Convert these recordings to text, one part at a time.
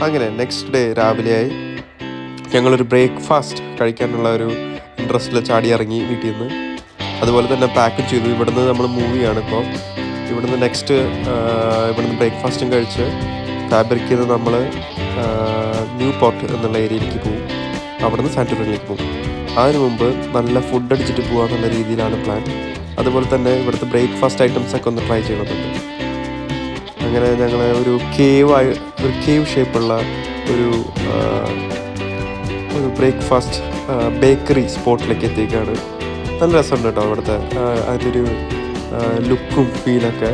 അങ്ങനെ next day രാവിലെയായി. ഞങ്ങളൊരു breakfast കഴിക്കാനുള്ള ഒരു ഇൻട്രസ്റ്റിൽ ചാടി ഇറങ്ങി വീട്ടിൽ നിന്ന്. അതുപോലെ തന്നെ പാക്കും ചെയ്തു. ഇവിടുന്ന് നമ്മൾ മൂവിയാണ് ഇപ്പോൾ. ഇവിടുന്ന് നെക്സ്റ്റ് ഇവിടുന്ന് ബ്രേക്ക്ഫാസ്റ്റും കഴിച്ച് ഫാബ്രിക്കിൽ നിന്ന് നമ്മൾ ന്യൂ പോർട്ട് എന്നുള്ള ഏരിയയിലേക്ക് പോകും. അവിടുന്ന് സാന്റോറിനിലേക്ക് പോകും. അതിനു മുമ്പ് നല്ല ഫുഡ് അടിച്ചിട്ട് പോകാമെന്നുള്ള രീതിയിലാണ് പ്ലാൻ. അതുപോലെ തന്നെ ഇവിടുത്തെ ബ്രേക്ക്ഫാസ്റ്റ് ഐറ്റംസൊക്കെ ഒന്ന് ട്രൈ ചെയ്യണമെന്നുണ്ട്. അങ്ങനെ ഞങ്ങൾ ഒരു കേവ് ഷേപ്പുള്ള ഒരു ബ്രേക്ക്ഫാസ്റ്റ് ബേക്കറി സ്പോട്ടിലേക്ക് എത്തിക്കുകയാണ്. നല്ല രസമുണ്ട് കേട്ടോ അവിടുത്തെ അതിൻ്റെ ഒരു ലുക്കും ഫീലൊക്കെ.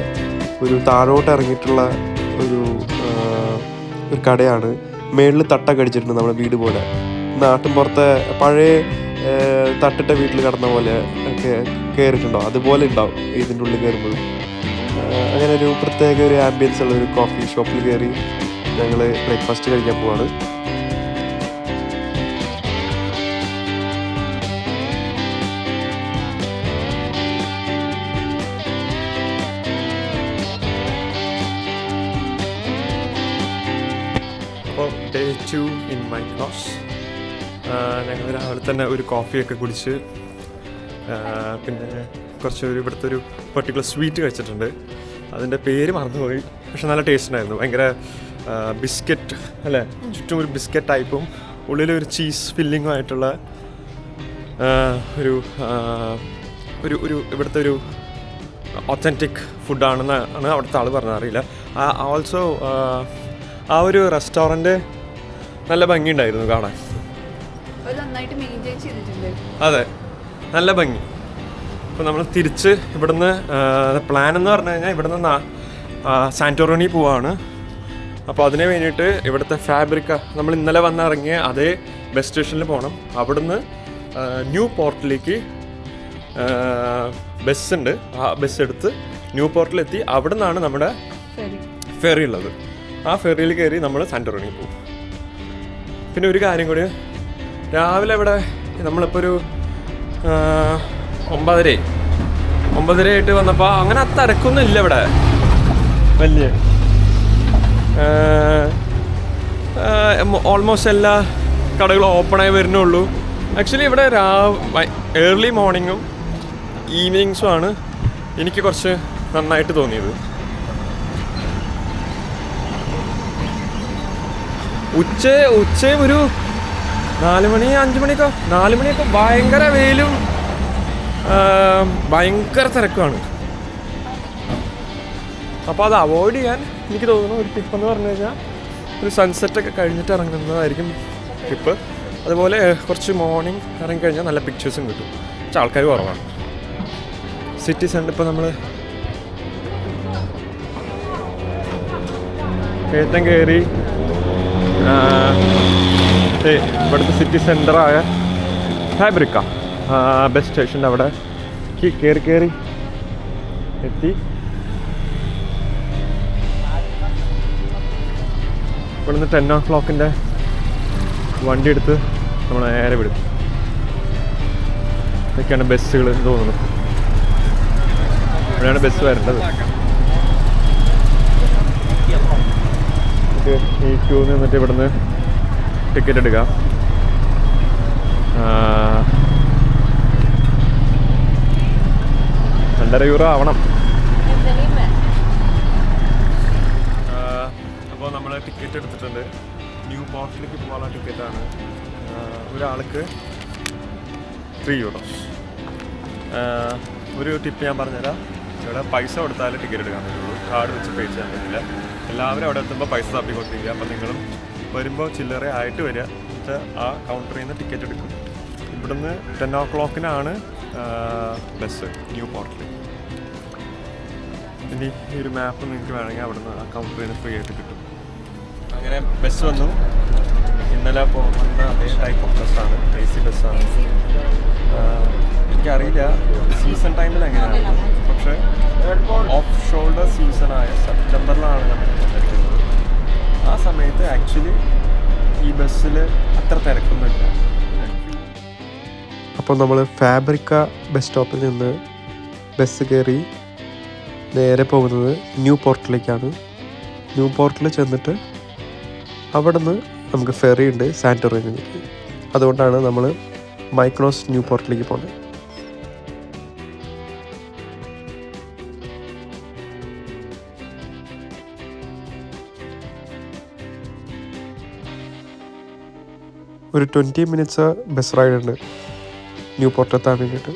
ഒരു താഴോട്ട് ഇറങ്ങിയിട്ടുള്ള ഒരു കടയാണ്. മേളിൽ തട്ടൊക്കെ അടിച്ചിട്ടുണ്ട്, നമ്മുടെ വീട് പോലെ. നാട്ടിൻ പുറത്തെ പഴയ തട്ടിട്ട വീട്ടിൽ കിടന്ന പോലെ ഒക്കെ കയറിയിട്ടുണ്ടോ, അതുപോലെ ഉണ്ടാവും ഇതിൻ്റെ ഉള്ളിൽ കയറുമ്പോഴും. അങ്ങനെ ഒരു പ്രത്യേക ഒരു ആംബിയൻസ് ഉള്ള ഒരു കോഫി ഷോപ്പിൽ കയറി ഞങ്ങൾ ബ്രേക്ക്ഫാസ്റ്റ് കഴിക്കാൻ പോവാണ്. അപ്പോൾ ഡേ 2 ഇൻ മൈ ക്ലാസ്. ഞങ്ങൾ രാവിലെ തന്നെ ഒരു കോഫിയൊക്കെ കുടിച്ച് പിന്നെ ഇവിടുത്തെ ഒരു പെർട്ടിക്കുലർ സ്വീറ്റ് കഴിച്ചിട്ടുണ്ട്. അതിൻ്റെ പേര് മറന്നുപോയി, പക്ഷെ നല്ല ടേസ്റ്റ് ഉണ്ടായിരുന്നു. ഭയങ്കര ബിസ്ക്കറ്റ് അല്ലേ, ചുറ്റും ഒരു ബിസ്ക്കറ്റ് ടൈപ്പും ഉള്ളിലൊരു ചീസ് ഫില്ലിങ്ങും ആയിട്ടുള്ള ഒരു ഇവിടുത്തെ ഒരു ഒത്തൻറ്റിക് ഫുഡാണെന്നാണ് അവിടുത്തെ ആൾ പറഞ്ഞത്, അറിയില്ല. ഓൾസോ ആ ഒരു റെസ്റ്റോറൻറ്റ് നല്ല ഭംഗിയുണ്ടായിരുന്നു കാണാൻ. അതെ, നല്ല ഭംഗി. അപ്പോൾ നമ്മൾ തിരിച്ച് ഇവിടുന്ന് പ്ലാൻ എന്ന് പറഞ്ഞു കഴിഞ്ഞാൽ ഇവിടുന്ന് സാന്റോറിനി പോവാണ്. അപ്പോൾ അതിന് വേണ്ടിയിട്ട് ഇവിടുത്തെ ഫാബ്രിക്ക നമ്മൾ ഇന്നലെ വന്നിറങ്ങിയ അതേ ബസ് സ്റ്റേഷനിൽ പോകണം. അവിടുന്ന് ന്യൂ പോർട്ടിലേക്ക് ബസ്സുണ്ട്. ആ ബസ് എടുത്ത് ന്യൂ പോർട്ടിലെത്തി അവിടെ നിന്നാണ് നമ്മുടെ ഫെറി ഉള്ളത്. ആ ഫെറിയിൽ കയറി നമ്മൾ സാന്റോറിനി പോകും. പിന്നെ ഒരു കാര്യം കൂടി, രാവിലെ ഇവിടെ നമ്മളിപ്പോൾ ഒരു 9:30 ആയിട്ട് വന്നപ്പോൾ അങ്ങനെ തിരക്കൊന്നും ഇല്ല ഇവിടെ. വലിയ ഓൾമോസ്റ്റ് എല്ലാ കടകളും ഓപ്പണായി വരുന്നുള്ളൂ. ആക്ച്വലി ഇവിടെ ഏർലി മോർണിംഗും ഈവനിങ്സും ആണ് എനിക്ക് കുറച്ച് നന്നായിട്ട് തോന്നിയത്. ഉച്ചയും ഒരു 4 മണി 5 മണിയൊക്കെ 4 മണിയൊക്കെ ഭയങ്കര വെയിലും ഭയങ്കര തിരക്കുമാണ്. അപ്പോൾ അത് അവോയ്ഡ് ചെയ്യാൻ എനിക്ക് തോന്നുന്നു ഒരു ടിപ്പെന്ന് പറഞ്ഞു കഴിഞ്ഞാൽ ഒരു സൺസെറ്റൊക്കെ കഴിഞ്ഞിട്ട് ഇറങ്ങുന്നതായിരിക്കും ടിപ്പ്. അതുപോലെ കുറച്ച് മോർണിംഗ് ഇറങ്ങിക്കഴിഞ്ഞാൽ നല്ല പിക്ചേഴ്സും കിട്ടും. പക്ഷേ ആൾക്കാർ കുറവാണ്. സിറ്റി സെൻ്റർ ഇപ്പോൾ നമ്മൾ കയറ്റം കയറി ഇവിടുത്തെ സിറ്റി സെൻ്ററായ ഫാബ്രിക്ക ബസ് സ്റ്റേഷൻ്റെ അവിടെ കയറി എത്തി. ഇവിടുന്ന് 10 o'clock വണ്ടി എടുത്ത് നമ്മൾ നേരെ വിടും. ഇതൊക്കെയാണ് ബസ്സുകൾ തോന്നുന്നു. ഇവിടെയാണ് ബസ് വരേണ്ടത്. ഈ ക്യൂ നിന്നിട്ട് ഇവിടുന്ന് ടിക്കറ്റ് എടുക്കാം. €2.5 ആവണം. അപ്പോൾ നമ്മൾ ടിക്കറ്റ് എടുത്തിട്ടുണ്ട്. ന്യൂ പോർട്ടിലേക്ക് പോകാനുള്ള ടിക്കറ്റാണ്. ഒരാൾക്ക് €3. ഒരു ടിപ്പ് ഞാൻ പറഞ്ഞുതരാം. ഇവിടെ പൈസ കൊടുത്താലേ ടിക്കറ്റ് എടുക്കാൻ പറ്റുള്ളൂ. കാർഡ് വെച്ച് പേ ചെയ്യാൻ പറ്റില്ല. എല്ലാവരും അവിടെ എത്തുമ്പോൾ പൈസ തപ്പിക്കൊണ്ടിരിക്കുക. അപ്പോൾ നിങ്ങളും വരുമ്പോൾ ചില്ലറ ആയിട്ട് വരിക. എന്നിട്ട് ആ കൗണ്ടറിൽ നിന്ന് ടിക്കറ്റ് എടുക്കും. ഇവിടുന്ന് 10 o'clock ബസ് ന്യൂ പോർട്ടിൽ. ഇനി ഈ ഒരു മാപ്പ് നിങ്ങൾക്ക് വേണമെങ്കിൽ അവിടുന്ന് ആ കൗണ്ടറിൽ നിന്ന് ഫ്രീ ആയിട്ട് കിട്ടും. അങ്ങനെ ബസ് വന്നു. ഇന്നലെ പോകുന്ന അതേ ടൈപ്പ് ഓഫ് ബസ്സാണ്, AC ബസ്സാണ്. എനിക്കറിയില്ല സീസൺ ടൈമിൽ എങ്ങനെയാണ്, പക്ഷേ ഓഫ് ഷോൾഡർ സീസണായ സെപ്റ്റംബറിലാണ് നമ്മൾ വന്നിട്ടുള്ളത്. ആ സമയത്ത് ആക്ച്വലി ഈ ബസ്സിൽ അത്ര തിരക്കൊന്നുമില്ല. അപ്പോൾ നമ്മൾ ഫാബ്രിക്ക ബസ് സ്റ്റോപ്പിൽ നിന്ന് ബസ് കയറി നേരെ പോകുന്നത് ന്യൂ പോർട്ടിലേക്കാണ്. ന്യൂ പോർട്ടിൽ ചെന്നിട്ട് അവിടെ നിന്ന് നമുക്ക് ഫെറി ഉണ്ട് സാന്റോറിനിലേക്ക്. അതുകൊണ്ടാണ് നമ്മൾ മൈക്കോണോസ് ന്യൂ പോർട്ടിലേക്ക് പോകുന്നത്. ഒരു 20 മിനിറ്റ്സ് ബസ് റൈഡ് ഉണ്ട് ന്യൂ പോർട്ട് എത്താൻ വേണ്ടിയിട്ട്.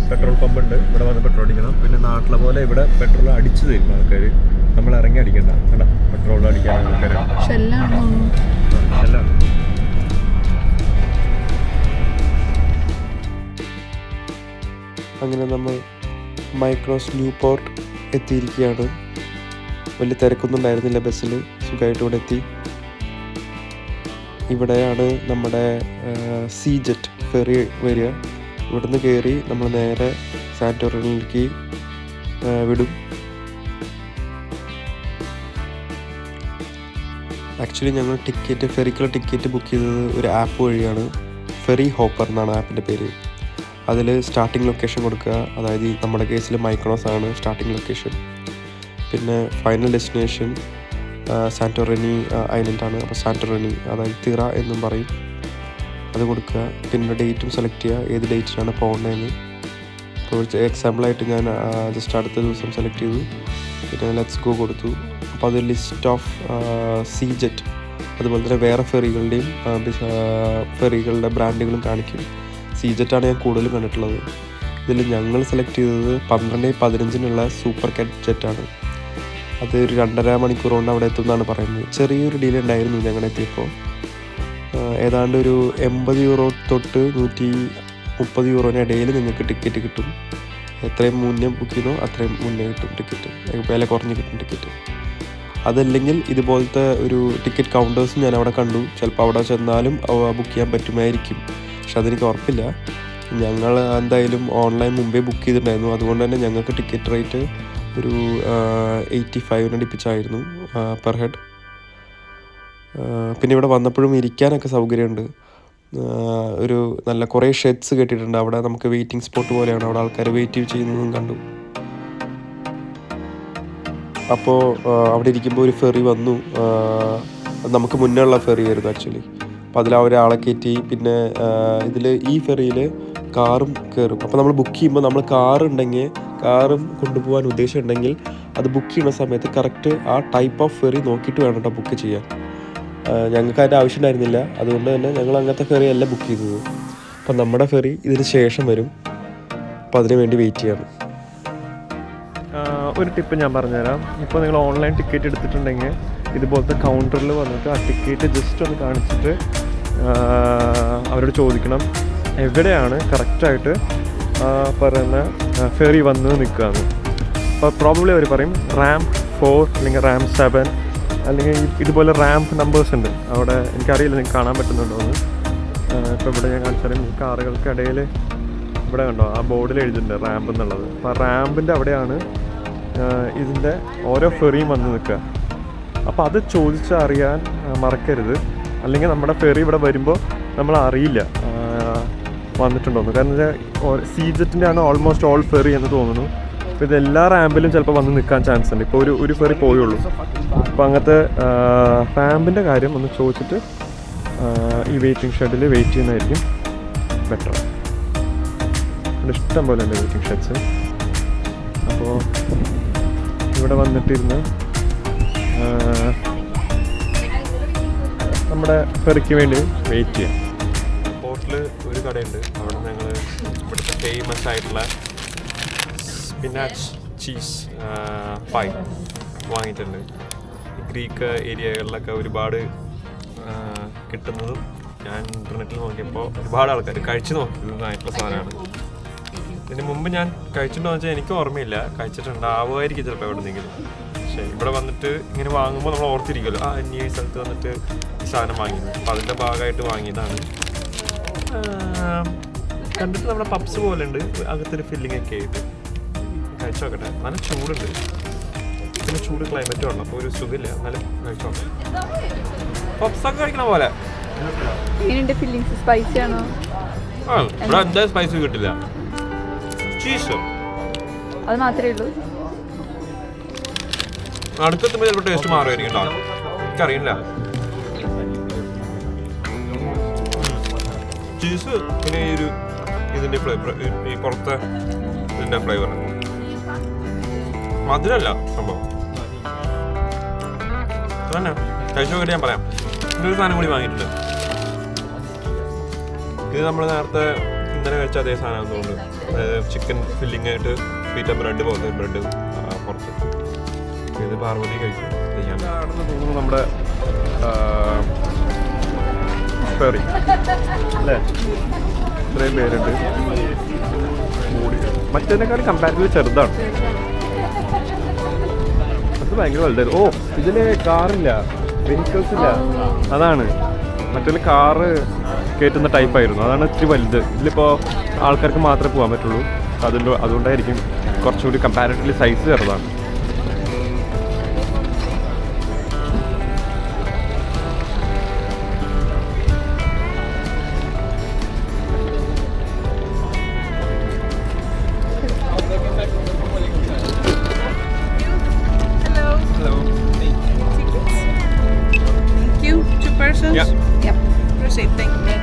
പെട്രോൾ പമ്പ് ഉണ്ട്, ഇവിടെ വന്ന് പെട്രോൾ അടിക്കണം. പിന്നെ നാട്ടിലെ പോലെ ഇവിടെ പെട്രോൾ അടിച്ചു തരും ആൾക്കാർ, നമ്മൾ ഇറങ്ങി അടിക്കണ്ട. കേട്ടോ, പെട്രോൾ അടിക്കാൻ ആൾക്കാരാണ്. അങ്ങനെ നമ്മൾ മൈക്കോണോസ് ന്യൂ പോർട്ട് എത്തിയിരിക്കുകയാണ്. വലിയ തിരക്കൊന്നും ഉണ്ടായിരുന്നില്ല ബസ്സിൽ, സുഖമായിട്ട് ഇവിടെ എത്തി. ഇവിടെയാണ് നമ്മുടെ സീ ജെറ്റ് ഫെറി വരിക. ഇവിടുന്ന് കയറി നമ്മൾ നേരെ സാന്റോറിനിലേക്ക് വിടും. ആക്ച്വലി ഞങ്ങൾ ഫെറിക്കുള്ള ടിക്കറ്റ് ബുക്ക് ചെയ്തത് ഒരു ആപ്പ് വഴിയാണ്. ഫെറി ഹോപ്പർ എന്നാണ് ആപ്പിൻ്റെ പേര്. അതിൽ സ്റ്റാർട്ടിംഗ് ലൊക്കേഷൻ കൊടുക്കുക, അതായത് നമ്മുടെ കേസിൽ മൈക്കോണോസ് ആണ് സ്റ്റാർട്ടിംഗ് ലൊക്കേഷൻ. പിന്നെ ഫൈനൽ ഡെസ്റ്റിനേഷൻ സാന്റോറിനി ഐലൻഡാണ്. അപ്പോൾ സാന്റോറിനി, അതായത് തിറ എന്നും പറയും, അത് കൊടുക്കുക. പിന്നെ ഡേറ്റും സെലക്ട് ചെയ്യുക, ഏത് ഡേറ്റിനാണ് പോകേണ്ടതെന്ന്. ഇപ്പോൾ എക്സാമ്പിളായിട്ട് ഞാൻ ജസ്റ്റ് അടുത്ത ദിവസം സെലക്ട് ചെയ്തു, പിന്നെ ലെറ്റ്സ് ഗോ കൊടുത്തു. അപ്പോൾ അത് ലിസ്റ്റ് ഓഫ് സീ ജെറ്റ്, അതുപോലെ തന്നെ വേറെ ഫെറികളുടെ ബ്രാൻഡുകളും കാണിക്കും. സീ ജെറ്റാണ് ഞാൻ കൂടുതലും കണ്ടിട്ടുള്ളത്. ഇതിൽ ഞങ്ങൾ സെലക്ട് ചെയ്തത് 12:15 സൂപ്പർ കാറ്റ് ജെറ്റാണ്. അത് ഒരു 2.5 മണിക്കൂർ കൊണ്ട് അവിടെ എത്തുമെന്നാണ് പറയുന്നത്. ചെറിയൊരു ഡീലേ ഉണ്ടായിരുന്നു ഞങ്ങളെത്തിയപ്പോൾ. ഏതാണ്ട് ഒരു 80 യൂറോ തൊട്ട് 130 യൂറോന് ഇടയിൽ നിങ്ങൾക്ക് ടിക്കറ്റ് കിട്ടും. എത്രയും മുന്നേ ബുക്ക് ചെയ്തോ അത്രയും മുന്നേ കിട്ടും ടിക്കറ്റ്, വില കുറഞ്ഞ് കിട്ടും ടിക്കറ്റ്. അതല്ലെങ്കിൽ ഇതുപോലത്തെ ഒരു ടിക്കറ്റ് കൗണ്ടേഴ്സും ഞാൻ അവിടെ കണ്ടു. ചിലപ്പോൾ അവിടെ ചെന്നാലും ബുക്ക് ചെയ്യാൻ പറ്റുമായിരിക്കും, പക്ഷെ അതെനിക്ക് ഉറപ്പില്ല. ഞങ്ങൾ എന്തായാലും ഓൺലൈൻ മുമ്പേ ബുക്ക് ചെയ്തിട്ടുണ്ടായിരുന്നു. അതുകൊണ്ട് തന്നെ ഞങ്ങൾക്ക് ടിക്കറ്റ് റേറ്റ് ഒരു 85 അടുപ്പിച്ചായിരുന്നു പെർ ഹെഡ്. പിന്നെ ഇവിടെ വന്നപ്പോഴും ഇരിക്കാനൊക്കെ സൗകര്യമുണ്ട്. ഒരു നല്ല കുറേ ഷെഡ്സ് കെട്ടിയിട്ടുണ്ട്. അവിടെ നമുക്ക് വെയിറ്റിംഗ് സ്പോട്ട് പോലെയാണ്, അവിടെ ആൾക്കാർ വെയിറ്റ് ചെയ്യുന്നതും കണ്ടു. അപ്പോൾ അവിടെ ഇരിക്കുമ്പോൾ ഒരു ഫെറി വന്നു. നമുക്ക് മുന്നേ ഉള്ള ഫെറി ആയിരുന്നു ആക്ച്വലി. അപ്പോൾ അതിൽ ഒരാളെ കയറ്റി. പിന്നെ ഈ ഫെറിയിൽ കാറും കയറും. അപ്പോൾ നമ്മൾ ബുക്ക് ചെയ്യുമ്പോൾ നമ്മൾ കാറും കൊണ്ടുപോകാൻ ഉദ്ദേശമുണ്ടെങ്കിൽ അത് ബുക്ക് ചെയ്യുന്ന സമയത്ത് കറക്റ്റ് ആ ടൈപ്പ് ഓഫ് ഫെറി നോക്കിയിട്ട് വേണം കേട്ടോ ബുക്ക് ചെയ്യാൻ. ഞങ്ങൾക്ക് അതിൻ്റെ ആവശ്യം ഉണ്ടായിരുന്നില്ല, അതുകൊണ്ട് തന്നെ ഞങ്ങൾ അങ്ങനത്തെ ഫെറി അല്ല ബുക്ക് ചെയ്തത്. അപ്പം നമ്മുടെ ഫെറി ഇതിന് ശേഷം വരും. അപ്പോൾ അതിന് വേണ്ടി വെയിറ്റ് ചെയ്യണം. ഒരു ടിപ്പ് ഞാൻ പറഞ്ഞുതരാം. ഇപ്പോൾ നിങ്ങൾ ഓൺലൈൻ ടിക്കറ്റ് എടുത്തിട്ടുണ്ടെങ്കിൽ ഇതുപോലത്തെ കൗണ്ടറിൽ വന്നിട്ട് ആ ടിക്കറ്റ് ജസ്റ്റ് ഒന്ന് കാണിച്ചിട്ട് അവരോട് ചോദിക്കണം എവിടെയാണ് കറക്റ്റായിട്ട് പറയുന്ന ഫെറി വന്ന് നിൽക്കുകയെന്ന്. അപ്പോൾ പ്രോബബ്ലി അവർ പറയും റാമ്പ് 4 അല്ലെങ്കിൽ റാമ്പ് 7 അല്ലെങ്കിൽ ഇതുപോലെ റാമ്പ് നമ്പേഴ്സ് ഉണ്ട് അവിടെ. എനിക്കറിയില്ല നിങ്ങൾക്ക് കാണാൻ പറ്റുന്നുണ്ടോ എന്ന്. ഇപ്പോൾ ഇവിടെ ഞാൻ കാണിച്ചാലും കാറുകൾക്കിടയിൽ ഇവിടെ കണ്ടോ ആ ബോർഡിൽ എഴുതിയിട്ടുണ്ട് റാമ്പ് എന്നുള്ളത്. അപ്പോൾ ആ റാമ്പിൻ്റെ അവിടെയാണ് ഇതിൻ്റെ ഓരോ ഫെറിയും വന്ന് നിൽക്കുക. അപ്പോൾ അത് ചോദിച്ചറിയാൻ മറക്കരുത്, അല്ലെങ്കിൽ നമ്മുടെ ഫെറി ഇവിടെ വരുമ്പോൾ നമ്മൾ അറിയില്ല വന്നിട്ടുണ്ടോയെന്ന്. കാരണം വെച്ചാൽ സീ ജെറ്റിൻ്റെ ആണ് ഓൾമോസ്റ്റ് ഓൾ ഫെറി എന്ന് തോന്നുന്നു. അപ്പോൾ ഇതെല്ലാ റാമ്പിലും ചിലപ്പോൾ വന്ന് നിൽക്കാൻ ചാൻസ് ഉണ്ട്. ഇപ്പോൾ ഒരു ഫെറി പോയുള്ളൂ. അപ്പോൾ അങ്ങനത്തെ റാമ്പിൻ്റെ കാര്യം ഒന്ന് ചോദിച്ചിട്ട് ഈ വെയിറ്റിംഗ് ഷെഡിൽ വെയിറ്റ് ചെയ്യുന്നതായിരിക്കും ബെറ്റർ. ഇവിടെ ഇഷ്ടം പോലെ ഉണ്ട് വെയിറ്റിംഗ് ഷെഡ്സ്. അപ്പോൾ ഇവിടെ വന്നിട്ടിരുന്ന് നമ്മുടെ ഫെറിക്ക് വേണ്ടി വെയിറ്റ് ചെയ്യാം. പോർട്ടിൽ ഒരു കടയുണ്ട്, അവിടെ ഞങ്ങൾ ഇവിടുത്തെ ഫേമസ് ആയിട്ടുള്ള സ്പിനാച്ച് ചീസ് പൈ വാങ്ങിയിട്ടുണ്ട്. ഗ്രീക്ക് ഏരിയകളിലൊക്കെ ഒരുപാട് കിട്ടുന്നതും ഞാൻ ഇൻ്റർനെറ്റിൽ നോക്കിയപ്പോൾ ഒരുപാട് ആൾക്കാർ കഴിച്ച് നോക്കിയതായിട്ടുള്ള സാധനമാണ്. ഇതിന് മുമ്പ് ഞാൻ കഴിച്ചിട്ടുണ്ടോ എന്ന് വെച്ചാൽ എനിക്ക് ഓർമ്മയില്ല, കഴിച്ചിട്ടുണ്ടാവുമായിരിക്കും ചിലപ്പോൾ എവിടെന്നെങ്കിലും. പക്ഷേ ഇവിടെ വന്നിട്ട് ഇങ്ങനെ വാങ്ങുമ്പോൾ നമ്മൾ ഓർത്തിരിക്കുമല്ലോ, ഇനി ഈ സ്ഥലത്ത് വന്നിട്ട് ഈ സാധനം വാങ്ങിയത്. അപ്പോൾ അതിൻ്റെ ഭാഗമായിട്ട് വാങ്ങിയതാണ്. കണ്ടിട്ട് നമ്മുടെ പപ്സ് പോലെ ഉണ്ട്, അകത്തൊരു ഫില്ലിംഗ് ഒക്കെ ആയിട്ട്. കഴിച്ചു നോക്കട്ടെ. നല്ല ചൂടുണ്ട്, പിന്നെ ചൂട് ക്ലൈമറ്റും ആണ്, അപ്പോൾ ഒരു സുഖമില്ല. എന്നാലും കഴിച്ചു നോക്കാം. പപ്സൊക്കെ കഴിക്കണ പോലെ. സ്പൈസി ആണോ? ഇവിടെ എന്താ സ്പൈസി കിട്ടില്ല. ചീസ് അത് മാത്രമേ ഉള്ളൂ. അടുത്തെത്തുമ്പോൾ ചിലപ്പോൾ ടേസ്റ്റ് മാറുമായിരിക്കും കേട്ടോ, എനിക്കറിയില്ല. ചീസ് പിന്നെ ഈ ഒരു ഇതിൻ്റെ ഫ്ലേവർ, ഈ പുറത്തെ ഇതിൻ്റെ ഫ്ലേവർ, മധുരമല്ല സംഭവം തന്നെ. കഴിച്ചു നോക്കിയിട്ട് ഞാൻ പറയാം. ഇതൊരു സാധനം കൂടി വാങ്ങിയിട്ടുണ്ട്. ഇത് നമ്മൾ നേരത്തെ ഇന്നലെ കഴിച്ച അതേ സാധനം തോന്നുന്നു. അതായത് ചിക്കൻ ഫില്ലിംഗ് ആയിട്ട് പീറ്റ ബ്രെഡ് പോലത്തെ ബ്രെഡ് പുറത്ത്. ഇത് പാർവതി കഴിക്കും ചെയ്യാണെന്ന് തോന്നുന്നു. നമ്മുടെ ഫെറി അല്ലേ, ഇത്രയും പേരുണ്ട്. മറ്റേതിനേക്കാൾ കമ്പാരിറ്റീവ്ലി ചെറുതാണ്. അത് ഭയങ്കര വലുതായിരുന്നു. ഇതിൽ കാറില്ല, വെഹിക്കിൾസ് ഇല്ല. അതാണ് മറ്റേ കാറ് കയറ്റുന്ന ടൈപ്പായിരുന്നു. അതാണ് ഇത്തിരി വലുത്. ഇതിലിപ്പോൾ ആൾക്കാർക്ക് മാത്രമേ പോകാൻ പറ്റുള്ളൂ. അതുകൊണ്ടായിരിക്കും കുറച്ചുകൂടി കമ്പാരിറ്റീവ്ലി സൈസ് ചെറുതാണ്. Yeah. Yep. Proceed. Thank you.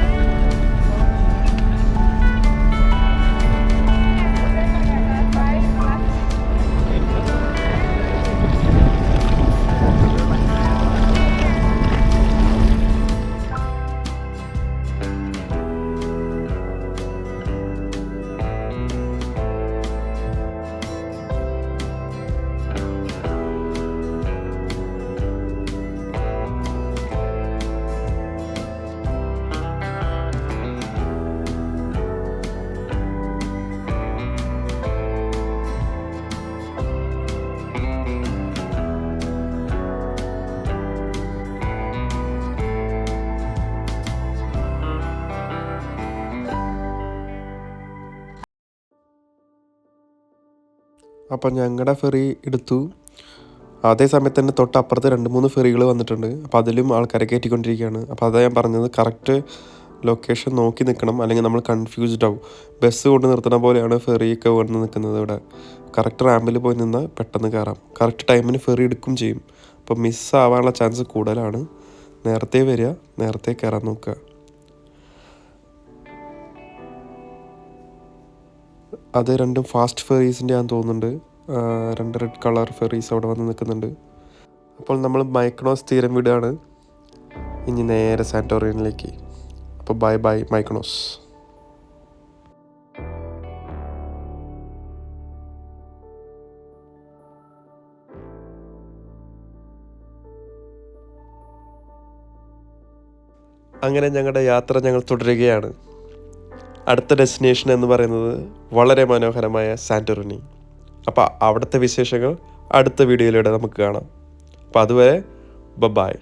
അപ്പം ഞങ്ങളുടെ ഫെറി എടുത്തു. അതേ സമയത്ത് തന്നെ തൊട്ടപ്പുറത്ത് 2-3 ഫെറികൾ വന്നിട്ടുണ്ട്. അപ്പോൾ അതിലും ആൾക്കാരെ കയറ്റിക്കൊണ്ടിരിക്കുകയാണ്. അപ്പോൾ അതാണ് ഞാൻ പറഞ്ഞത്, കറക്റ്റ് ലൊക്കേഷൻ നോക്കി നിൽക്കണം, അല്ലെങ്കിൽ നമ്മൾ കൺഫ്യൂസ്ഡ് ആവും. ബസ് കൊണ്ട് നിർത്തുന്ന പോലെയാണ് ഫെറിയൊക്കെ വന്ന് നിൽക്കുന്നത് ഇവിടെ. കറക്റ്റ് റാമ്പിൽ പോയി നിന്നാൽ പെട്ടെന്ന് കയറാം. കറക്റ്റ് ടൈമിന് ഫെറി എടുക്കും ചെയ്യും. അപ്പോൾ മിസ്സാവാനുള്ള ചാൻസ് കൂടുതലാണ്. നേരത്തെ വരിക, നേരത്തെ കയറാൻ നോക്കുക. അത് 2 ഫാസ്റ്റ് ഫെറീസിൻ്റെ ആണെന്ന് തോന്നുന്നുണ്ട്. 2 റെഡ് കളർ ഫെറീസ് അവിടെ വന്ന് നിൽക്കുന്നുണ്ട്. അപ്പോൾ നമ്മൾ മൈക്കണോസ് തീരം വിടുകയാണ്. ഇനി നേരെ സാന്റോറിനിലേക്ക്. അപ്പോൾ ബൈ ബൈ മൈക്കണോസ്. അങ്ങനെ ഞങ്ങളുടെ യാത്ര ഞങ്ങൾ തുടരുകയാണ്. അടുത്ത ഡെസ്റ്റിനേഷൻ എന്ന് പറയുന്നത് വളരെ മനോഹരമായ സാന്റോറിനി. അപ്പോൾ അവിടുത്തെ വിശേഷങ്ങൾ അടുത്ത വീഡിയോയിലൂടെ നമുക്ക് കാണാം. അപ്പോൾ അതുവരെ ബൈ.